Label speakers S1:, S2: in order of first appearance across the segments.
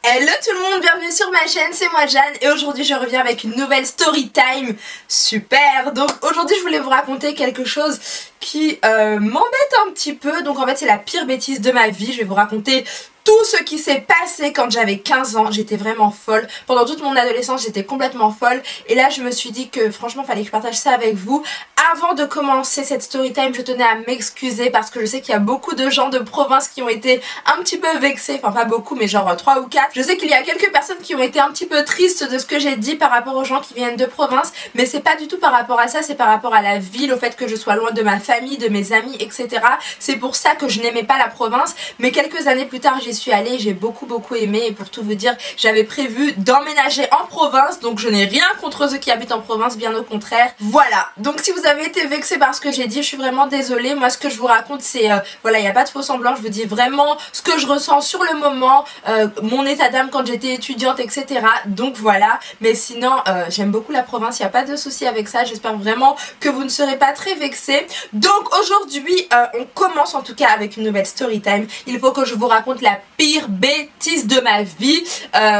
S1: Hello tout le monde, bienvenue sur ma chaîne, c'est moi Jeanne et aujourd'hui je reviens avec une nouvelle story time. Super. Donc aujourd'hui je voulais vous raconter quelque chose qui m'embête un petit peu. Donc en fait c'est la pire bêtise de ma vie. Je vais vous raconter tout ce qui s'est passé quand j'avais 15 ans. J'étais vraiment folle. Pendant toute mon adolescence j'étais complètement folle. Et là je me suis dit que franchement il fallait que je partage ça avec vous. Avant de commencer cette story time, je tenais à m'excuser parce que je sais qu'il y a beaucoup de gens de province qui ont été un petit peu vexés. Enfin pas beaucoup mais genre 3 ou 4. Je sais qu'il y a quelques personnes qui ont été un petit peu tristes de ce que j'ai dit par rapport aux gens qui viennent de province. Mais c'est pas du tout par rapport à ça, c'est par rapport à la ville, au fait que je sois loin de ma famille, de mes amis, etc. C'est pour ça que je n'aimais pas la province. Mais quelques années plus tard j'y suis allée, j'ai beaucoup aimé. Et pour tout vous dire, j'avais prévu d'emménager en province. Donc je n'ai rien contre ceux qui habitent en province, bien au contraire. Voilà, donc si vous avez été vexé par ce que j'ai dit, je suis vraiment désolée. Moi ce que je vous raconte c'est, voilà, il n'y a pas de faux semblant. Je vous dis vraiment ce que je ressens sur le moment, mon état d'âme quand j'étais étudiante, etc. Donc voilà, mais sinon j'aime beaucoup la province, il n'y a pas de souci avec ça. J'espère vraiment que vous ne serez pas très vexés. Donc aujourd'hui on commence en tout cas avec une nouvelle story time. Il faut que je vous raconte la pire bêtise de ma vie.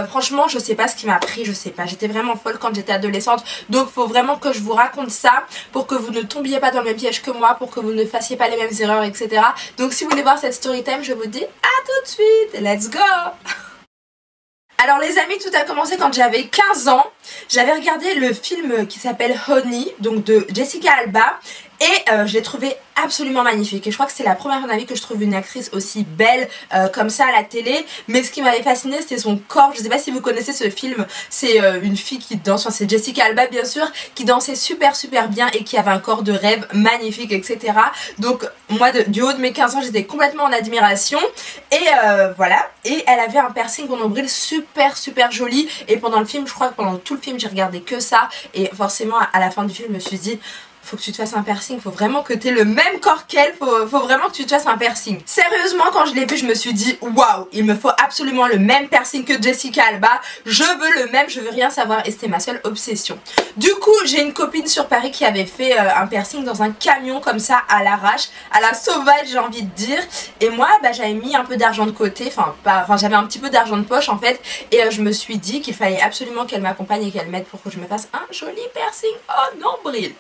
S1: Franchement je sais pas ce qui m'a pris, je sais pas, j'étais vraiment folle quand j'étais adolescente. Donc faut vraiment que je vous raconte ça pour que vous ne tombiez pas dans le même piège que moi, pour que vous ne fassiez pas les mêmes erreurs, etc. Donc si vous voulez voir cette story time, je vous dis à tout de suite, let's go. Alors les amis, tout a commencé quand j'avais 15 ans. J'avais regardé le film qui s'appelle Honey, donc de Jessica Alba. Et je l'ai trouvé absolument magnifique. Et je crois que c'est la première fois de ma vie que je trouve une actrice aussi belle comme ça à la télé. Mais ce qui m'avait fasciné c'était son corps. Je sais pas si vous connaissez ce film. C'est une fille qui danse, enfin c'est Jessica Alba bien sûr, qui dansait super bien et qui avait un corps de rêve magnifique, etc. Donc moi du haut de mes 15 ans j'étais complètement en admiration. Et voilà. Et elle avait un piercing au nombril super joli. Et pendant le film, je crois que pendant tout le film j'ai regardé que ça. Et forcément à la fin du film je me suis dit, faut que tu te fasses un piercing, faut vraiment que tu aies le même corps qu'elle, faut vraiment que tu te fasses un piercing. Sérieusement quand je l'ai vu je me suis dit waouh, il me faut absolument le même piercing que Jessica Alba, je veux le même, je veux rien savoir, et c'était ma seule obsession. Du coup j'ai une copine sur Paris qui avait fait un piercing dans un camion comme ça à l'arrache, à la sauvage j'ai envie de dire. Et moi bah, j'avais mis un peu d'argent de côté, enfin j'avais un petit peu d'argent de poche en fait. Et je me suis dit qu'il fallait absolument qu'elle m'accompagne et qu'elle m'aide pour que je me fasse un joli piercing au nombril.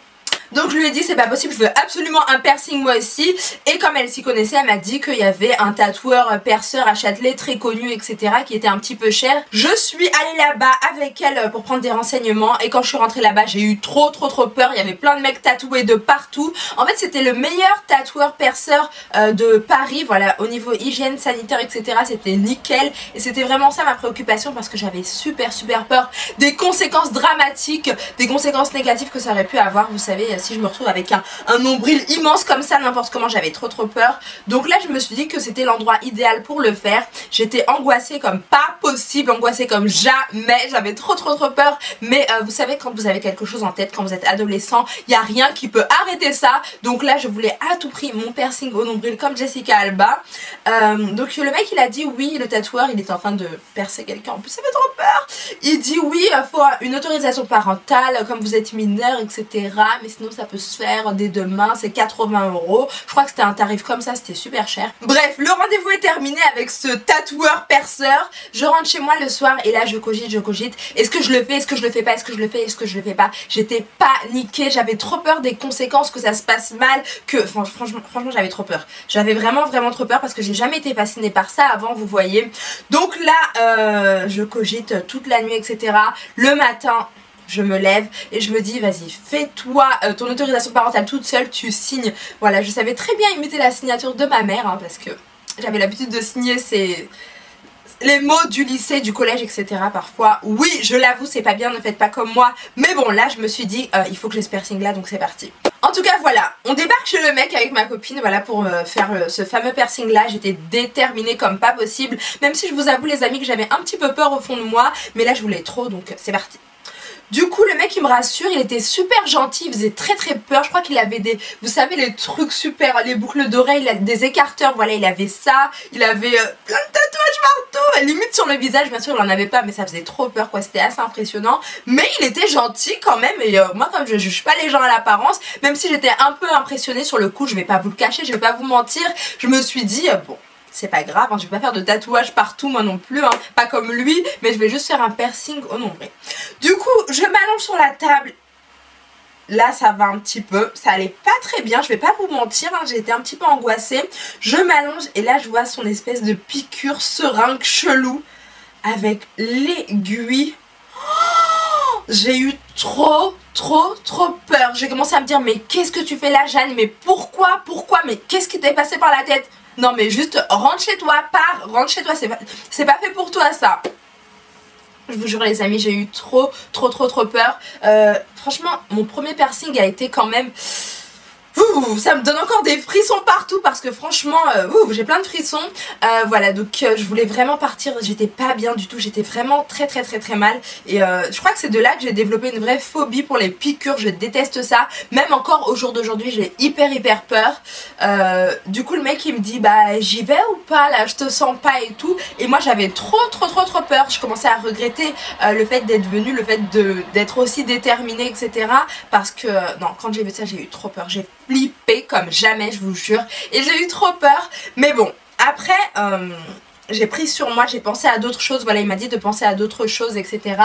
S1: Donc je lui ai dit c'est pas possible, je veux absolument un piercing moi aussi. Et comme elle s'y connaissait, elle m'a dit qu'il y avait un tatoueur perceur à Châtelet très connu, etc. qui était un petit peu cher. Je suis allée là-bas avec elle pour prendre des renseignements. Et quand je suis rentrée là-bas j'ai eu trop peur. Il y avait plein de mecs tatoués de partout. En fait c'était le meilleur tatoueur perceur de Paris. Voilà, au niveau hygiène, sanitaire, etc. c'était nickel. Et c'était vraiment ça ma préoccupation, parce que j'avais super peur des conséquences dramatiques, des conséquences négatives que ça aurait pu avoir. Vous savez, si je me retrouve avec un nombril immense comme ça n'importe comment, j'avais trop peur. Donc là je me suis dit que c'était l'endroit idéal pour le faire. J'étais angoissée comme pas possible, angoissée comme jamais, j'avais trop peur. Mais vous savez, quand vous avez quelque chose en tête, quand vous êtes adolescent, il n'y a rien qui peut arrêter ça. Donc là je voulais à tout prix mon piercing au nombril comme Jessica Alba. Donc le mec il a dit oui, le tatoueur il est en train de percer quelqu'un, en plus ça fait trop peur. Il dit oui, il faut une autorisation parentale comme vous êtes mineur, etc. Mais sinon ça peut se faire dès demain, c'est 80 €. Je crois que c'était un tarif comme ça, c'était super cher. Bref, le rendez-vous est terminé avec ce tatoueur perceur. Je rentre chez moi le soir et là je cogite. Est-ce que je le fais, est-ce que je le fais pas, est-ce que je le fais, est-ce que je le fais pas. J'étais paniquée, j'avais trop peur des conséquences, que ça se passe mal, que franchement j'avais trop peur. J'avais vraiment trop peur parce que j'ai jamais été fascinée par ça avant, vous voyez. Donc là je cogite toute la nuit, etc. Le matin je me lève et je me dis vas-y, fais-toi ton autorisation parentale toute seule, tu signes. Voilà, je savais très bien imiter la signature de ma mère hein, parce que j'avais l'habitude de signer les mots du lycée, du collège, etc. parfois. Oui, je l'avoue, c'est pas bien, ne faites pas comme moi. Mais bon, là je me suis dit il faut que j'ai ce piercing là, donc c'est parti. En tout cas voilà, on débarque chez le mec avec ma copine, voilà, pour faire ce fameux piercing là. J'étais déterminée comme pas possible, même si je vous avoue les amis que j'avais un petit peu peur au fond de moi. Mais là je voulais trop, donc c'est parti. Du coup le mec il me rassure, il était super gentil, il faisait très peur. Je crois qu'il avait des, vous savez les trucs super, les boucles d'oreilles, des écarteurs, voilà, il avait ça. Il avait plein de tatouages partout, limite sur le visage, bien sûr il en avait pas, mais ça faisait trop peur quoi, c'était assez impressionnant. Mais il était gentil quand même. Et moi comme je juge pas les gens à l'apparence, même si j'étais un peu impressionnée sur le coup, je vais pas vous le cacher, je vais pas vous mentir, je me suis dit bon, c'est pas grave, hein, je vais pas faire de tatouage partout moi non plus, hein, pas comme lui, mais je vais juste faire un piercing au nombril. Du coup je m'allonge sur la table. Là ça va un petit peu, ça allait pas très bien, je vais pas vous mentir, hein, j'ai été un petit peu angoissée. Je m'allonge et là je vois son espèce de piqûre seringue chelou avec l'aiguille. Oh, j'ai eu trop peur. J'ai commencé à me dire mais qu'est-ce que tu fais là Jeanne, mais pourquoi, mais qu'est-ce qui t'est passé par la tête? Non mais juste rentre chez toi, rentre chez toi, c'est pas fait pour toi ça. Je vous jure les amis, j'ai eu trop peur. Franchement, mon premier piercing a été quand même... ça me donne encore des frissons partout parce que franchement, j'ai plein de frissons. Voilà, donc je voulais vraiment partir, j'étais pas bien du tout, j'étais vraiment très mal. Et je crois que c'est de là que j'ai développé une vraie phobie pour les piqûres, je déteste ça. Même encore au jour d'aujourd'hui, j'ai hyper peur. Du coup le mec il me dit bah j'y vais ou pas là, je te sens pas et tout. Et moi j'avais trop peur, je commençais à regretter le fait d'être venue, le fait d'être aussi déterminée etc. Parce que non, quand j'ai vu ça j'ai eu trop peur, j'ai flippé comme jamais je vous jure. Et j'ai eu trop peur. Mais bon, après j'ai pris sur moi, j'ai pensé à d'autres choses. Voilà, il m'a dit de penser à d'autres choses etc.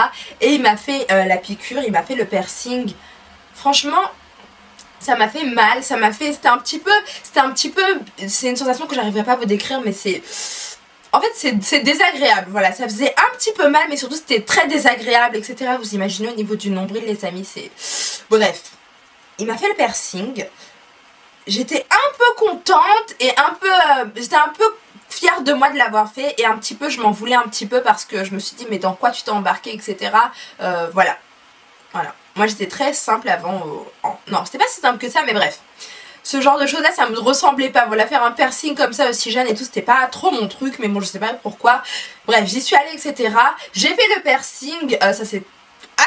S1: Et il m'a fait la piqûre, il m'a fait le piercing. Franchement ça m'a fait mal, ça m'a fait... C'était un petit peu... C'est une sensation que j'arriverai pas à vous décrire mais c'est... En fait c'est désagréable, voilà, ça faisait un petit peu mal mais surtout c'était très désagréable etc. Vous imaginez au niveau du nombril les amis, c'est... Bref, il m'a fait le piercing. J'étais un peu contente et un peu... j'étais un peu fière de moi de l'avoir fait et un petit peu je m'en voulais un petit peu parce que je me suis dit mais dans quoi tu t'es embarqué etc. Voilà. Moi j'étais très simple avant. Non c'était pas si simple que ça mais bref. Ce genre de choses là ça me ressemblait pas. Voilà, faire un piercing comme ça aussi jeune et tout c'était pas trop mon truc mais bon je sais pas pourquoi. Bref j'y suis allée etc. J'ai fait le piercing, ça c'est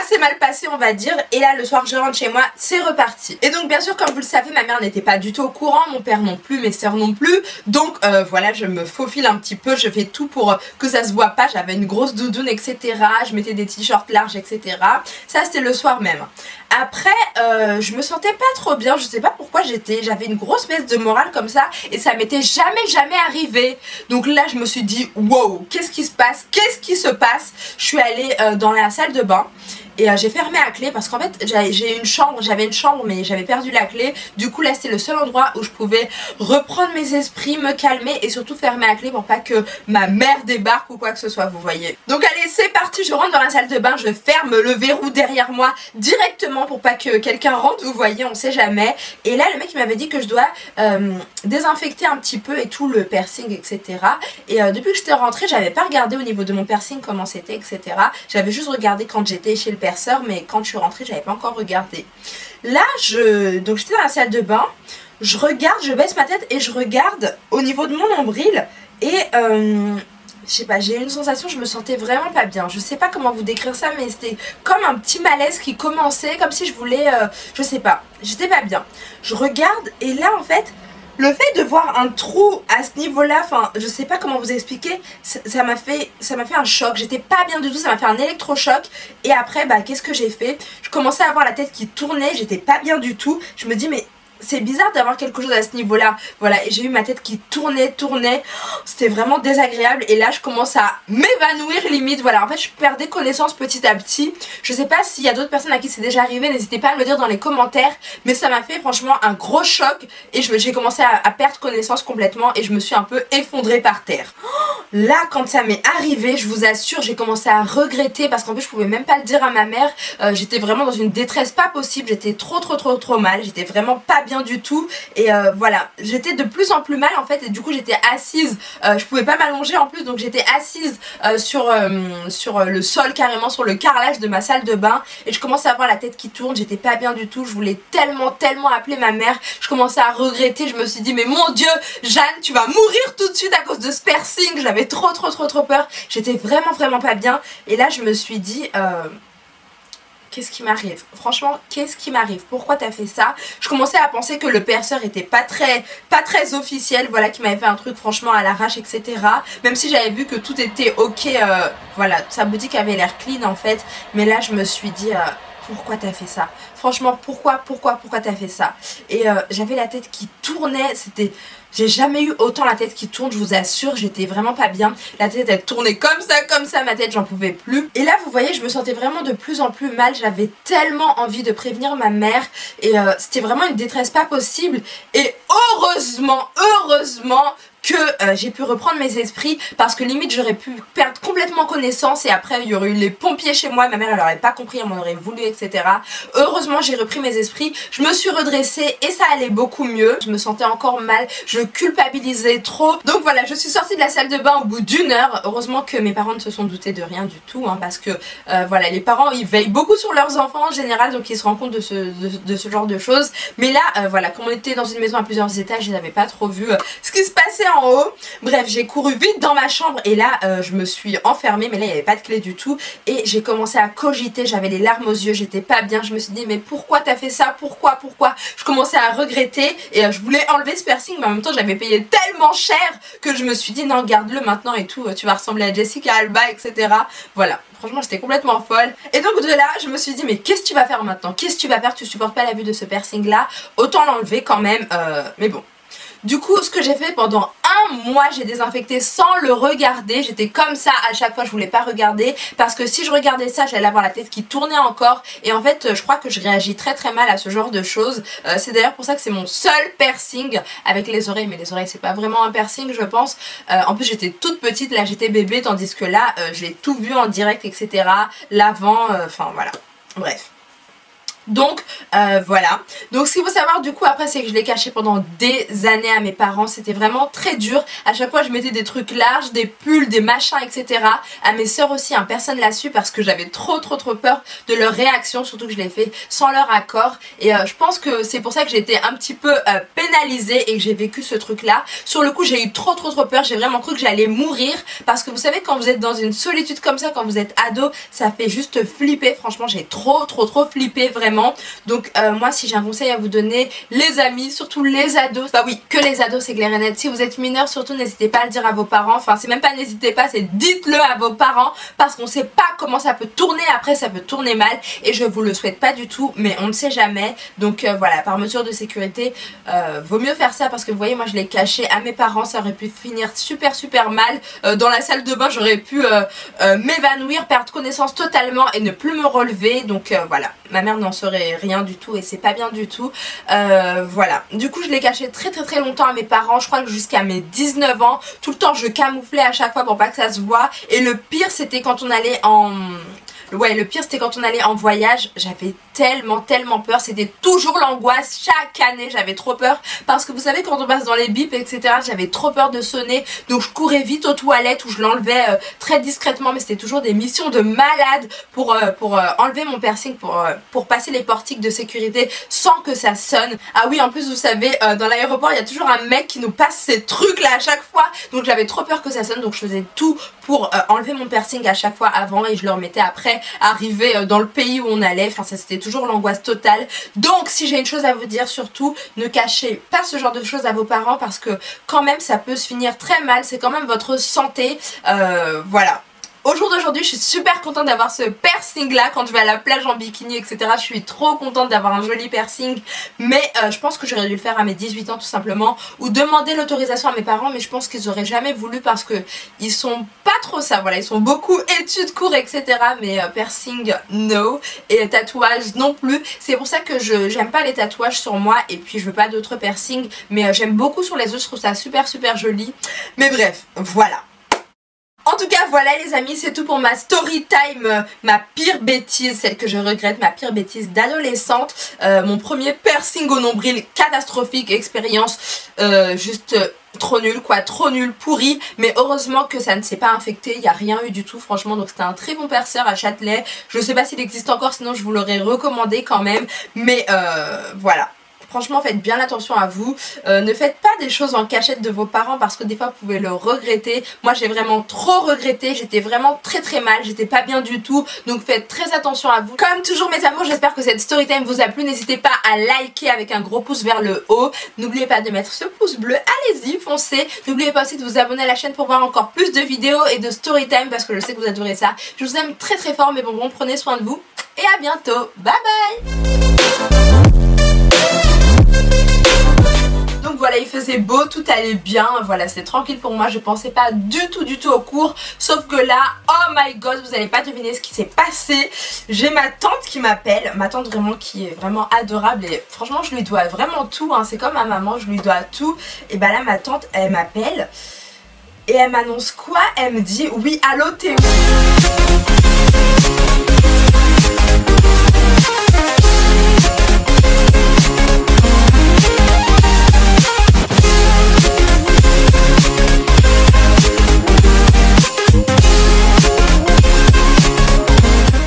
S1: assez mal passé on va dire, et là le soir je rentre chez moi, c'est reparti. Et donc bien sûr comme vous le savez ma mère n'était pas du tout au courant, mon père non plus, mes soeurs non plus, donc voilà je me faufile un petit peu, je fais tout pour que ça se voit pas, j'avais une grosse doudoune etc, je mettais des t-shirts larges etc, ça c'était le soir même. Après je me sentais pas trop bien, je sais pas pourquoi j'avais une grosse baisse de morale comme ça et ça m'était jamais arrivé. Donc là je me suis dit wow, qu'est-ce qui se passe, je suis allée dans la salle de bain et j'ai fermé à clé parce qu'en fait j'avais une chambre mais j'avais perdu la clé. Du coup là c'était le seul endroit où je pouvais reprendre mes esprits, me calmer et surtout fermer à clé pour pas que ma mère débarque ou quoi que ce soit, vous voyez. Donc allez c'est parti, je rentre dans la salle de bain, je ferme le verrou derrière moi directement pour pas que quelqu'un rentre, vous voyez, on sait jamais. Et là le mec il m'avait dit que je dois désinfecter un petit peu et tout le piercing etc. Et depuis que j'étais rentrée j'avais pas regardé au niveau de mon piercing comment c'était etc. J'avais juste regardé quand j'étais chez le perceur mais quand je suis rentrée j'avais pas encore regardé. Là donc j'étais dans la salle de bain, je regarde, je baisse ma tête et je regarde au niveau de mon nombril et je sais pas, j'ai eu une sensation, je me sentais vraiment pas bien. Je sais pas comment vous décrire ça mais c'était comme un petit malaise qui commençait, comme si je voulais, je sais pas, j'étais pas bien. Je regarde et là en fait le fait de voir un trou à ce niveau-là, enfin je sais pas comment vous expliquer, ça m'a fait un choc, j'étais pas bien du tout, ça m'a fait un électrochoc. Et après bah qu'est-ce que j'ai fait? Je commençais à avoir la tête qui tournait, j'étais pas bien du tout, je me dis mais c'est bizarre d'avoir quelque chose à ce niveau là, voilà, et j'ai eu ma tête qui tournait, c'était vraiment désagréable. Et là je commence à m'évanouir limite, voilà, en fait je perdais connaissance petit à petit. Je sais pas s'il y a d'autres personnes à qui c'est déjà arrivé, n'hésitez pas à me le dire dans les commentaires, mais ça m'a fait franchement un gros choc et j'ai commencé à perdre connaissance complètement et je me suis un peu effondrée par terre. Là quand ça m'est arrivé, je vous assure, j'ai commencé à regretter parce qu'en plus je pouvais même pas le dire à ma mère, j'étais vraiment dans une détresse pas possible, j'étais trop mal, j'étais vraiment pas bien du tout et voilà, j'étais de plus en plus mal en fait et du coup j'étais assise, je pouvais pas m'allonger en plus donc j'étais assise sur le sol carrément, sur le carrelage de ma salle de bain et je commençais à avoir la tête qui tourne, j'étais pas bien du tout, je voulais tellement appeler ma mère, je commençais à regretter, je me suis dit mais mon dieu Jeanne tu vas mourir tout de suite à cause de ce piercing, j'avais trop peur, j'étais vraiment pas bien et là je me suis dit qu'est-ce qui m'arrive? Franchement, qu'est-ce qui m'arrive? Pourquoi t'as fait ça? Je commençais à penser que le perceur était pas très officiel, voilà, qui m'avait fait un truc franchement à l'arrache, etc. Même si j'avais vu que tout était ok, voilà, sa boutique avait l'air clean en fait. Mais là, je me suis dit, pourquoi t'as fait ça? Franchement, pourquoi t'as fait ça? Et j'avais la tête qui tournait, c'était... J'ai jamais eu autant la tête qui tourne, je vous assure, j'étais vraiment pas bien. La tête elle tournait comme ça, ma tête j'en pouvais plus. Et là vous voyez, je me sentais vraiment de plus en plus mal, j'avais tellement envie de prévenir ma mère et c'était vraiment une détresse pas possible. Et heureusement que j'ai pu reprendre mes esprits parce que limite j'aurais pu perdre complètement connaissance et après il y aurait eu les pompiers chez moi, ma mère elle aurait pas compris, elle m'en aurait voulu, etc. Heureusement j'ai repris mes esprits, je me suis redressée et ça allait beaucoup mieux. Je me sentais encore mal, je culpabilisais trop. Donc voilà, je suis sortie de la salle de bain au bout d'1 heure. Heureusement que mes parents ne se sont doutés de rien du tout hein, parce que voilà, les parents ils veillent beaucoup sur leurs enfants en général, donc ils se rendent compte de ce genre de choses. Mais là voilà, comme on était dans une maison à plusieurs étages, ils n'avaient pas trop vu ce qui se passait en haut. Bref, j'ai couru vite dans ma chambre et là je me suis enfermée, mais là il n'y avait pas de clé du tout et j'ai commencé à cogiter, j'avais les larmes aux yeux, j'étais pas bien. Je me suis dit mais pourquoi t'as fait ça, pourquoi je commençais à regretter et je voulais enlever ce piercing, mais en même temps j'avais payé tellement cher que je me suis dit non, garde-le maintenant et tout, tu vas ressembler à Jessica Alba, etc. Voilà, franchement j'étais complètement folle. Et donc de là je me suis dit mais qu'est-ce que tu vas faire maintenant, qu'est-ce que tu vas faire, tu supportes pas la vue de ce piercing là, autant l'enlever quand même, mais bon. Du coup ce que j'ai fait pendant un mois, j'ai désinfecté sans le regarder. J'étais comme ça à chaque fois, je voulais pas regarder parce que si je regardais ça j'allais avoir la tête qui tournait encore et en fait je crois que je réagis très mal à ce genre de choses. C'est d'ailleurs pour ça que c'est mon seul piercing avec les oreilles, mais les oreilles c'est pas vraiment un piercing je pense. En plus j'étais toute petite, là j'étais bébé, tandis que là j'ai tout vu en direct, etc. L'avant, enfin voilà, bref. Donc voilà, donc ce qu'il faut savoir du coup après c'est que je l'ai caché pendant des années à mes parents, c'était vraiment très dur. À chaque fois je mettais des trucs larges, des pulls, des machins, etc. À mes soeurs aussi hein, personne l'a su parce que j'avais trop peur de leur réaction, surtout que je l'ai fait sans leur accord. Et je pense que c'est pour ça que j'ai été un petit peu pénalisée et que j'ai vécu ce truc là. Sur le coup j'ai eu trop peur, j'ai vraiment cru que j'allais mourir parce que vous savez quand vous êtes dans une solitude comme ça, quand vous êtes ado, ça fait juste flipper. Franchement j'ai trop flippé vraiment. Donc moi si j'ai un conseil à vous donner, les amis, surtout les ados, bah oui que les ados c'est clair et net, si vous êtes mineur surtout n'hésitez pas à le dire à vos parents, enfin c'est même pas n'hésitez pas, c'est dites-le à vos parents parce qu'on sait pas comment ça peut tourner après, ça peut tourner mal et je vous le souhaite pas du tout mais on ne sait jamais. Donc voilà, par mesure de sécurité vaut mieux faire ça parce que vous voyez moi je l'ai caché à mes parents, ça aurait pu finir super mal dans la salle de bain, j'aurais pu m'évanouir, perdre connaissance totalement et ne plus me relever. Donc voilà, ma mère n'en saurait rien du tout et c'est pas bien du tout. Voilà, du coup je l'ai caché très longtemps à mes parents, je crois que jusqu'à mes 19 ans, tout le temps je camouflais à chaque fois pour pas que ça se voit. Et le pire c'était quand on allait en... Ouais, le pire c'était quand on allait en voyage, j'avais tellement peur, c'était toujours l'angoisse, chaque année j'avais trop peur parce que vous savez quand on passe dans les bips etc, j'avais trop peur de sonner, donc je courais vite aux toilettes où je l'enlevais très discrètement, mais c'était toujours des missions de malade pour enlever mon piercing, pour passer les portiques de sécurité sans que ça sonne. Ah oui, en plus vous savez dans l'aéroport il y a toujours un mec qui nous passe ces trucs là à chaque fois, donc j'avais trop peur que ça sonne, donc je faisais tout pour enlever mon piercing à chaque fois avant et je le remettais après arriver dans le pays où on allait. Enfin ça c'était toujours l'angoisse totale. Donc si j'ai une chose à vous dire, surtout ne cachez pas ce genre de choses à vos parents parce que quand même ça peut se finir très mal, c'est quand même votre santé. Voilà. Au jour d'aujourd'hui je suis super contente d'avoir ce piercing là quand je vais à la plage en bikini etc. Je suis trop contente d'avoir un joli piercing, mais je pense que j'aurais dû le faire à mes 18 ans tout simplement, ou demander l'autorisation à mes parents, mais je pense qu'ils auraient jamais voulu parce que ils sont pas trop ça, voilà, ils sont beaucoup études, cours etc. mais piercing no, et tatouage non plus. C'est pour ça que j'aime pas les tatouages sur moi et puis je veux pas d'autres piercings, mais j'aime beaucoup sur les autres, je trouve ça super joli. Mais bref, voilà. En tout cas voilà les amis, c'est tout pour ma story time, ma pire bêtise, celle que je regrette, ma pire bêtise d'adolescente, mon premier piercing au nombril, catastrophique, expérience juste trop nul quoi, trop nul, pourri, mais heureusement que ça ne s'est pas infecté, il n'y a rien eu du tout franchement, donc c'était un très bon perceur à Châtelet. Je sais pas s'il existe encore, sinon je vous l'aurais recommandé quand même, mais voilà. Franchement faites bien attention à vous, ne faites pas des choses en cachette de vos parents parce que des fois vous pouvez le regretter. Moi j'ai vraiment trop regretté, j'étais vraiment très mal, j'étais pas bien du tout, donc faites très attention à vous. Comme toujours mes amours, j'espère que cette story time vous a plu, n'hésitez pas à liker avec un gros pouce vers le haut, n'oubliez pas de mettre ce pouce bleu, allez-y foncez, n'oubliez pas aussi de vous abonner à la chaîne pour voir encore plus de vidéos et de story time parce que je sais que vous adorez ça. Je vous aime très fort mes bonbons, prenez soin de vous et à bientôt, bye bye. Donc voilà, il faisait beau, tout allait bien, voilà, c'était tranquille pour moi, je pensais pas du tout au cours, sauf que là, oh my god, vous allez pas deviner ce qui s'est passé. J'ai ma tante qui m'appelle, ma tante vraiment qui est vraiment adorable et franchement je lui dois vraiment tout, hein. C'est comme ma maman, je lui dois tout. Et bah là ma tante, elle m'appelle et elle m'annonce quoi? Elle me dit, oui, allô, t'es où?